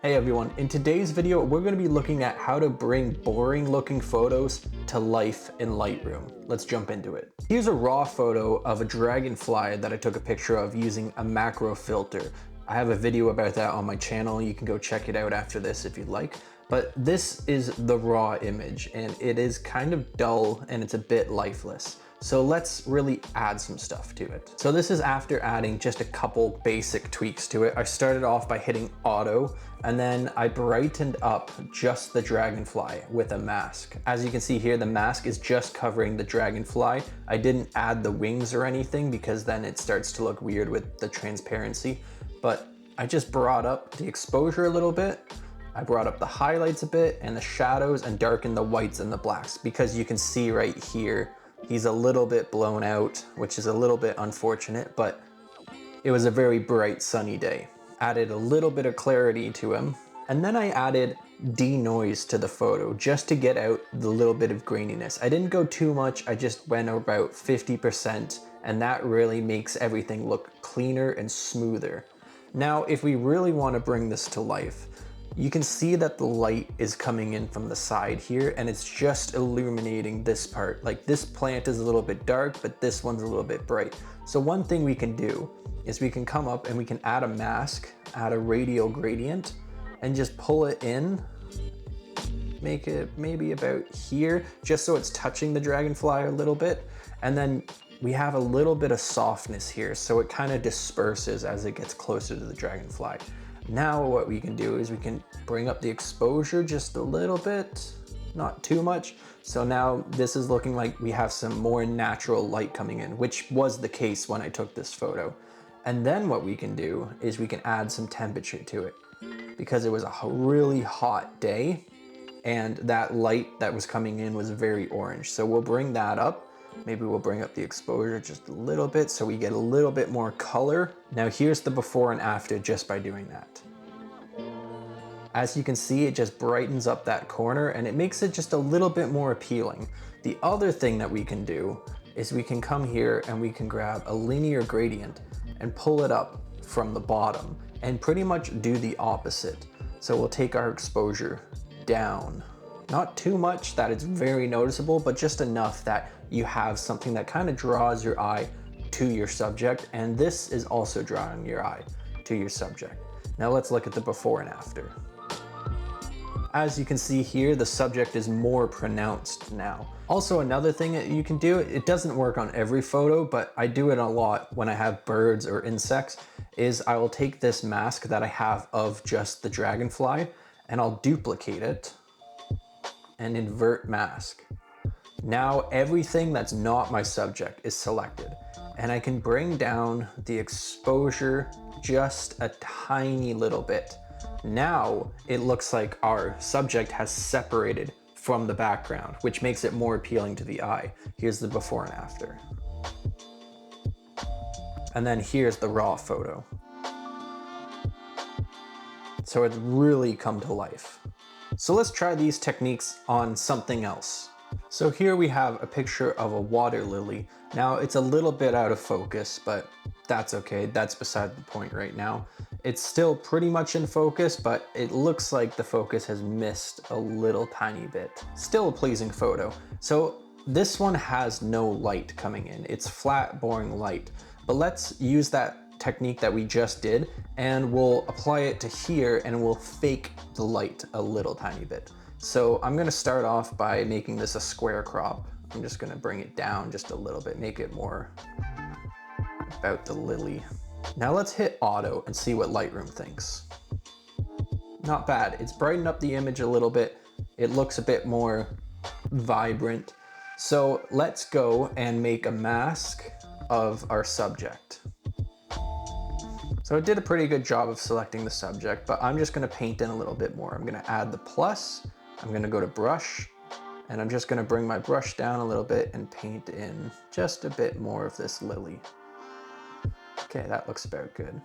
Hey everyone, in today's video, we're going to be looking at how to bring boring looking photos to life in Lightroom. Let's jump into it. Here's a raw photo of a dragonfly that I took a picture of using a macro filter. I have a video about that on my channel. You can go check it out after this if you'd like. But this is the raw image and it is kind of dull and it's a bit lifeless. So let's really add some stuff to it. So this is after adding just a couple basic tweaks to it. I started off by hitting auto and then I brightened up just the dragonfly with a mask. As you can see here, the mask is just covering the dragonfly. I didn't add the wings or anything because then it starts to look weird with the transparency. But I just brought up the exposure a little bit. I brought up the highlights a bit and the shadows and darkened the whites and the blacks because you can see right here, he's a little bit blown out, which is a little bit unfortunate, but it was a very bright sunny day. Added a little bit of clarity to him. And then I added denoise to the photo just to get out the little bit of graininess. I didn't go too much, I just went about 50%, and that really makes everything look cleaner and smoother. Now, if we really want to bring this to life, you can see that the light is coming in from the side here and it's just illuminating this part. Like this plant is a little bit dark, but this one's a little bit bright. So one thing we can do is we can come up and we can add a mask, add a radial gradient, and just pull it in, make it maybe about here, just so it's touching the dragonfly a little bit. And then we have a little bit of softness here, so it kind of disperses as it gets closer to the dragonfly. Now what we can do is we can bring up the exposure just a little bit, not too much. So now this is looking like we have some more natural light coming in, which was the case when I took this photo. And then what we can do is we can add some temperature to it because it was a really hot day and that light that was coming in was very orange. So we'll bring that up. Maybe we'll bring up the exposure just a little bit so we get a little bit more color. Now here's the before and after just by doing that. As you can see, it just brightens up that corner and it makes it just a little bit more appealing. The other thing that we can do is we can come here and we can grab a linear gradient and pull it up from the bottom and pretty much do the opposite. So we'll take our exposure down. Not too much that it's very noticeable, but just enough that you have something that kind of draws your eye to your subject. And this is also drawing your eye to your subject. Now let's look at the before and after. As you can see here, the subject is more pronounced now. Also, another thing that you can do, it doesn't work on every photo, but I do it a lot when I have birds or insects, is I will take this mask that I have of just the dragonfly and I'll duplicate it and invert mask. Now everything that's not my subject is selected and I can bring down the exposure just a tiny little bit. Now it looks like our subject has separated from the background, which makes it more appealing to the eye. Here's the before and after. And then here's the raw photo. So it's really come to life. So let's try these techniques on something else. So here we have a picture of a water lily. Now it's a little bit out of focus, but that's okay. That's beside the point right now. It's still pretty much in focus, but it looks like the focus has missed a little tiny bit. Still a pleasing photo. So this one has no light coming in. It's flat, boring light. But let's use that technique that we just did and we'll apply it to here and we'll fake the light a little tiny bit. So I'm going to start off by making this a square crop. I'm just going to bring it down just a little bit, make it more about the lily. Now let's hit auto and see what Lightroom thinks. Not bad. It's brightened up the image a little bit. It looks a bit more vibrant. So let's go and make a mask of our subject. So it did a pretty good job of selecting the subject, but I'm just going to paint in a little bit more. I'm going to add the plus, I'm going to go to brush, and I'm just going to bring my brush down a little bit and paint in just a bit more of this lily. Okay, that looks about good.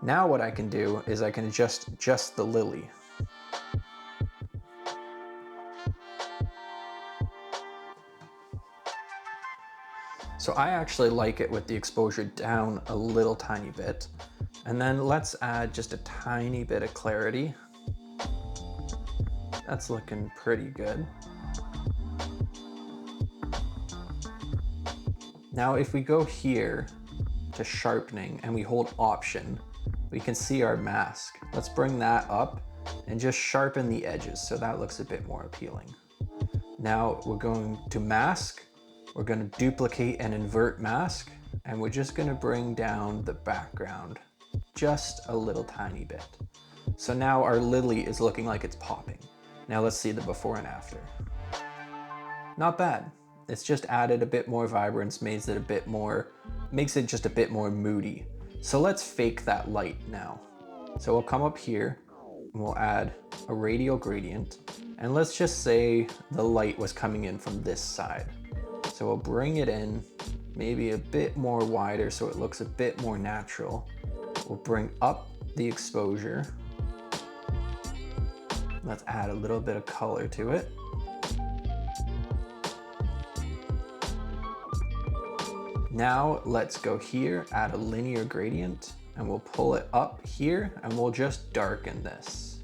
Now what I can do is I can adjust just the lily. So I actually like it with the exposure down a little tiny bit. And then let's add just a tiny bit of clarity. That's looking pretty good. Now, if we go here to sharpening and we hold Option, we can see our mask. Let's bring that up and just sharpen the edges so that looks a bit more appealing. Now we're going to mask, we're going to duplicate and invert mask, and we're just going to bring down the background just a little tiny bit. So now our lily is looking like it's popping. Now let's see the before and after. Not bad. It's just added a bit more vibrance, makes it just a bit more moody. So let's fake that light now. So we'll come up here and we'll add a radial gradient. And let's just say the light was coming in from this side. So we'll bring it in maybe a bit more wider so it looks a bit more natural. We'll bring up the exposure. Let's add a little bit of color to it. Now let's go here, add a linear gradient, and we'll pull it up here and we'll just darken this.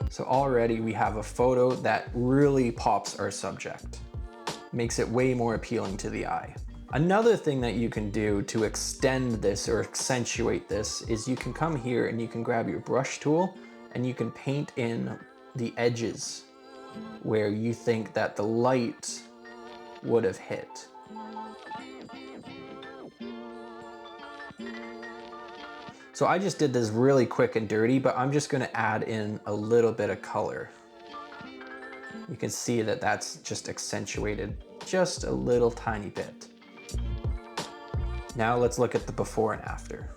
So already we have a photo that really pops our subject. Makes it way more appealing to the eye. Another thing that you can do to extend this or accentuate this is you can come here and you can grab your brush tool and you can paint in the edges where you think that the light would have hit. So I just did this really quick and dirty, but I'm just gonna add in a little bit of color. You can see that that's just accentuated just a little tiny bit. Now let's look at the before and after.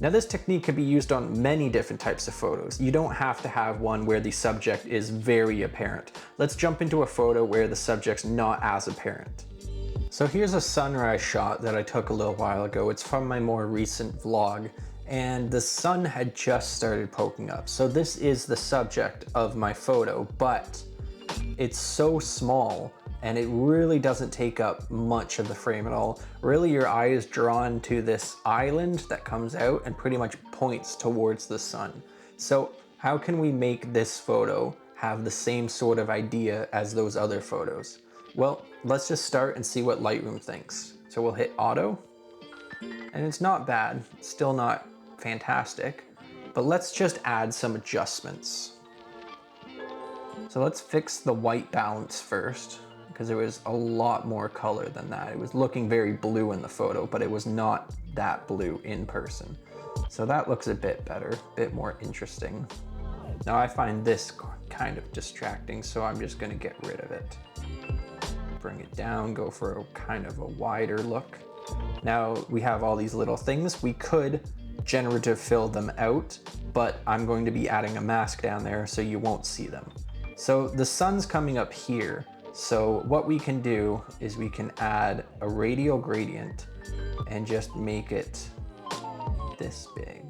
Now this technique can be used on many different types of photos. You don't have to have one where the subject is very apparent. Let's jump into a photo where the subject's not as apparent. So here's a sunrise shot that I took a little while ago. It's from my more recent vlog, and the sun had just started poking up. So this is the subject of my photo, but it's so small and it really doesn't take up much of the frame at all. Really, your eye is drawn to this island that comes out and pretty much points towards the sun. So how can we make this photo have the same sort of idea as those other photos? Well, let's just start and see what Lightroom thinks. So we'll hit Auto, and it's not bad, still not fantastic, but let's just add some adjustments. So let's fix the white balance first, because there was a lot more color than that. It was looking very blue in the photo, but it was not that blue in person. So that looks a bit better, a bit more interesting. Now I find this kind of distracting, so I'm just gonna get rid of it. Bring it down, go for a kind of a wider look. Now we have all these little things. We could generative fill them out, but I'm going to be adding a mask down there so you won't see them. So the sun's coming up here. So what we can do is we can add a radial gradient and just make it this big.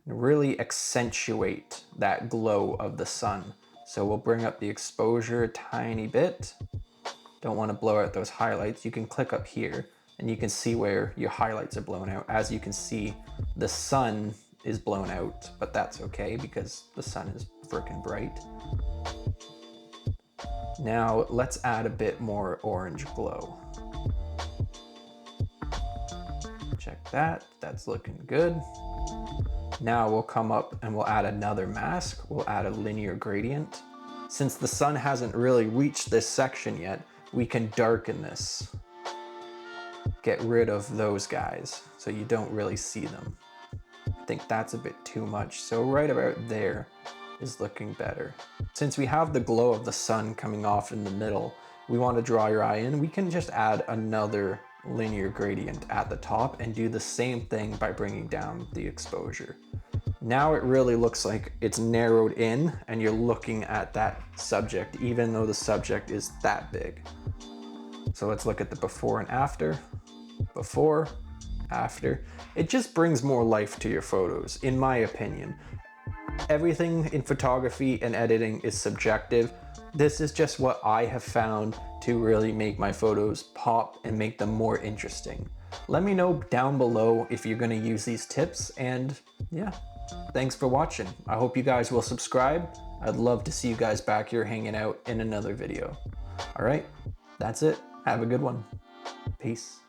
Really accentuate that glow of the sun. So we'll bring up the exposure a tiny bit. Don't want to blow out those highlights. You can click up here and you can see where your highlights are blown out. As you can see, the sun is blown out, but that's okay because the sun is freaking bright. Now let's add a bit more orange glow. Check that, that's looking good. Now we'll come up and we'll add another mask. We'll add a linear gradient. Since the sun hasn't really reached this section yet, we can darken this. Get rid of those guys so you don't really see them. I think that's a bit too much, so right about there is looking better. Since we have the glow of the sun coming off in the middle, we want to draw your eye in, we can just add another linear gradient at the top and do the same thing by bringing down the exposure. Now it really looks like it's narrowed in and you're looking at that subject, even though the subject is that big. So let's look at the before and after. Before, after. It just brings more life to your photos, in my opinion. Everything in photography and editing is subjective. This is just what I have found to really make my photos pop and make them more interesting. Let me know down below if you're going to use these tips, and yeah, Thanks for watching. I hope you guys will subscribe. I'd love to see you guys back here hanging out in another video. All right, that's it. Have a good one. Peace.